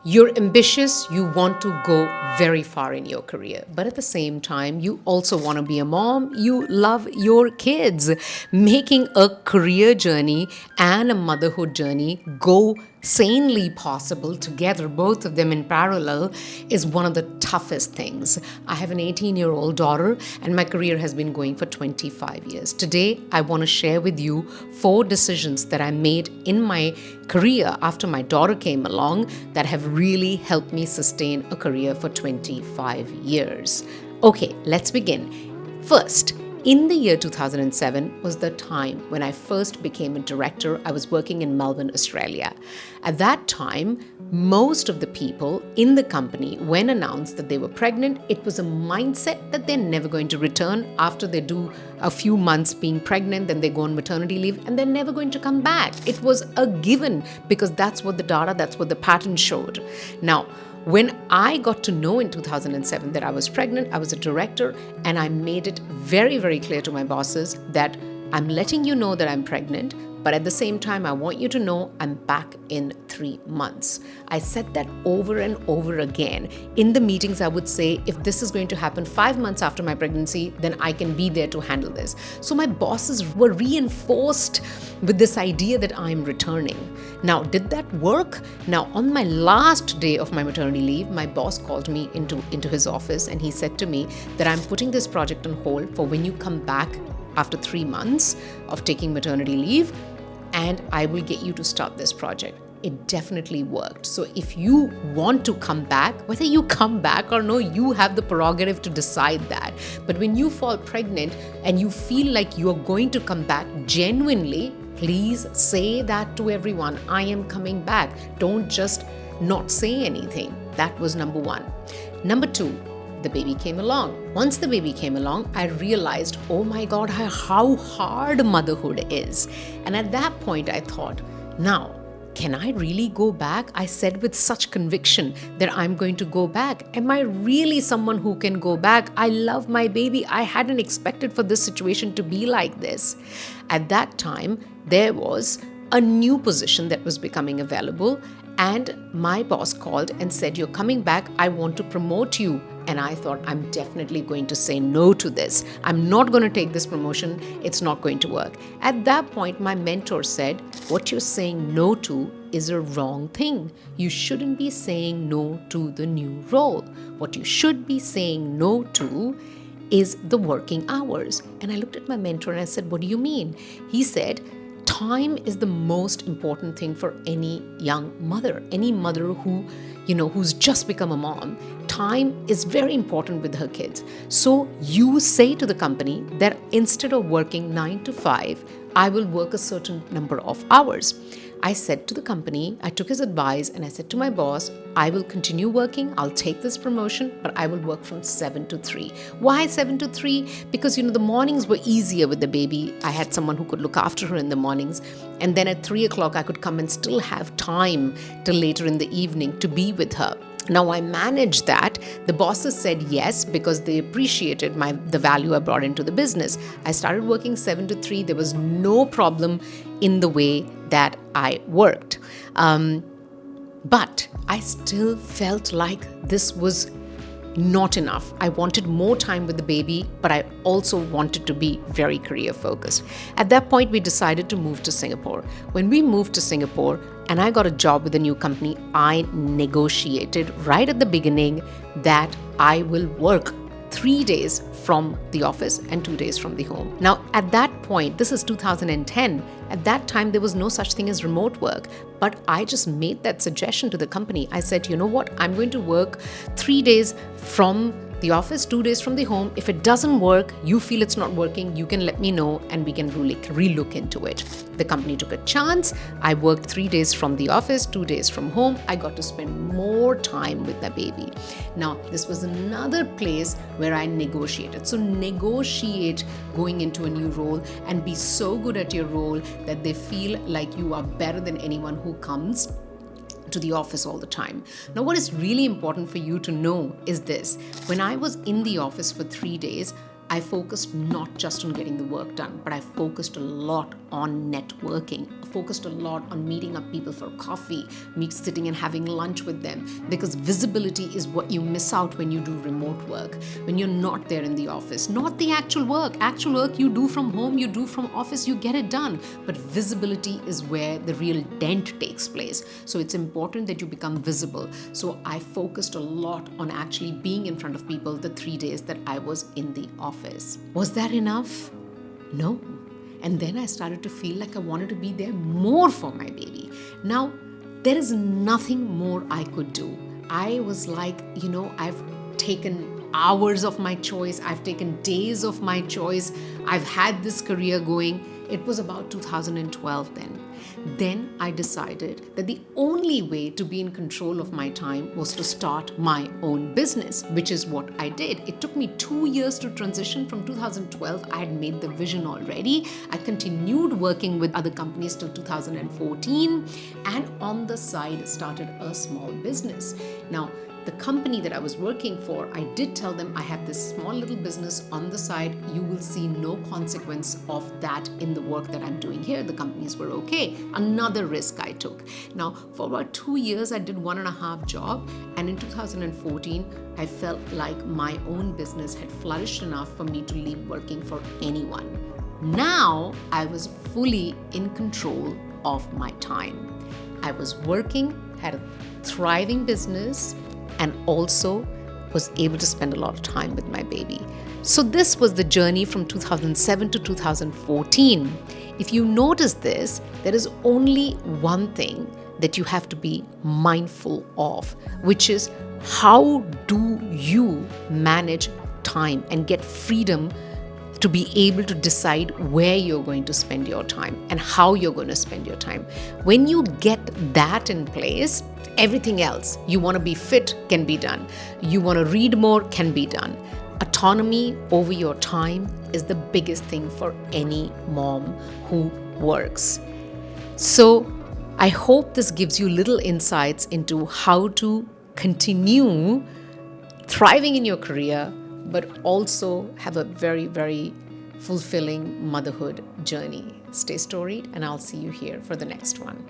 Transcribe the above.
You're ambitious, you want to go very far in your career, but at the same time, you also want to be a mom, you love your kids. Making a career journey and a motherhood journey go sanely possible together, both of them in parallel, is one of the toughest things. I have an 18-year-old daughter, and my career has been going for 25 years. Today, I want to share with you 4 decisions that I made in my career after my daughter came along that have really helped me sustain a career for 25 years. Okay, let's begin. First, in the year 2007 was the time when I first became a director. I was working in Melbourne, Australia. At that time, most of the people in the company, when announced that they were pregnant, it was a mindset that they're never going to return after they do a few months being pregnant, then they go on maternity leave, and they're never going to come back. It was a given because that's what the data, that's what the pattern showed. Now, when I got to know in 2007 that I was pregnant, I was a director, and I made it very, very clear to my bosses that I'm letting you know that I'm pregnant, but at the same time, I want you to know I'm back in 3 months. I said that over and over again. In the meetings, I would say, if this is going to happen 5 months after my pregnancy, then I can be there to handle this. So my bosses were reinforced with this idea that I'm returning. Now, did that work? Now, on my last day of my maternity leave, my boss called me into his office, and he said to me that I'm putting this project on hold for when you come back after 3 months of taking maternity leave, and I will get you to start this project. It definitely worked. So if you want to come back, whether you come back or no, you have the prerogative to decide that. But when you fall pregnant and you feel like you are going to come back genuinely, please say that to everyone. I am coming back. Don't just not say anything. That was number 1. Number 2, the baby came along. Once the baby came along, I realized, oh my God, how hard motherhood is. And at that point, I thought, now, can I really go back? I said with such conviction that I'm going to go back. Am I really someone who can go back? I love my baby. I hadn't expected for this situation to be like this. At that time, there was a new position that was becoming available, and my boss called and said, you're coming back. I want to promote you. And I thought, I'm definitely going to say no to this. I'm not going to take this promotion. It's not going to work. At that point, my mentor said, what you're saying no to is a wrong thing. You shouldn't be saying no to the new role. What you should be saying no to is the working hours. And I looked at my mentor and I said, what do you mean? He said, time is the most important thing for any young mother, any mother who's just become a mom. Time is very important with her kids. So you say to the company that instead of working 9 to 5, I will work a certain number of hours. I said to the company, I took his advice and I said to my boss, I will continue working, I'll take this promotion, but I will work from 7 to 3. Why 7 to 3? Because, the mornings were easier with the baby. I had someone who could look after her in the mornings. And then at 3 o'clock, I could come and still have time till later in the evening to be with her. Now, I managed that. The bosses said yes because they appreciated the value I brought into the business. I started working 7 to 3. There was no problem in the way that I worked. But I still felt like this was not enough. I wanted more time with the baby, but I also wanted to be very career focused. At that point, we decided to move to Singapore. When we moved to Singapore and I got a job with a new company, I negotiated right at the beginning that I will work 3 days from the office and 2 days from the home. Now, at that point, this is 2010. At that time, there was no such thing as remote work. But I just made that suggestion to the company. I said, you know what? I'm going to work 3 days from the office, 2 days from the home. If it doesn't work, you feel it's not working, you can let me know and we can relook into it. The company took a chance. I worked 3 days from the office, 2 days from home. I got to spend more time with the baby. Now, this was another place where I negotiated. So negotiate going into a new role and be so good at your role that they feel like you are better than anyone who comes to the office all the time. Now, what is really important for you to know is this. When I was in the office for 3 days, I focused not just on getting the work done, but I focused a lot on networking. I focused a lot on meeting up people for coffee, sitting and having lunch with them, because visibility is what you miss out when you do remote work, when you're not there in the office. Not the actual work. Actual work you do from home, you do from office, you get it done. But visibility is where the real dent takes place. So it's important that you become visible. So I focused a lot on actually being in front of people the 3 days that I was in the office. Was that enough? No. And then I started to feel like I wanted to be there more for my baby. Now, there is nothing more I could do. I was like, I've taken hours of my choice, I've taken days of my choice, I've had this career going. It was about 2012 then. Then I decided that the only way to be in control of my time was to start my own business, which is what I did. It took me 2 years to transition from 2012. I had made the vision already. I continued working with other companies till 2014, and on the side started a small business. Now, the company that I was working for, I did tell them I have this small little business on the side. You will see no consequence of that in the work that I'm doing here. The companies were okay. Another risk I took. Now, for about 2 years, I did 1.5 jobs. And in 2014, I felt like my own business had flourished enough for me to leave working for anyone. Now, I was fully in control of my time. I was working, had a thriving business, and also was able to spend a lot of time with my baby. So this was the journey from 2007 to 2014. If you notice this, there is only one thing that you have to be mindful of, which is how do you manage time and get freedom to be able to decide where you're going to spend your time and how you're going to spend your time. When you get that in place, everything else, you want to be fit, can be done. You want to read more, can be done. Autonomy over your time is the biggest thing for any mom who works. So I hope this gives you little insights into how to continue thriving in your career, but also have a very, very fulfilling motherhood journey. Stay storied, and I'll see you here for the next one.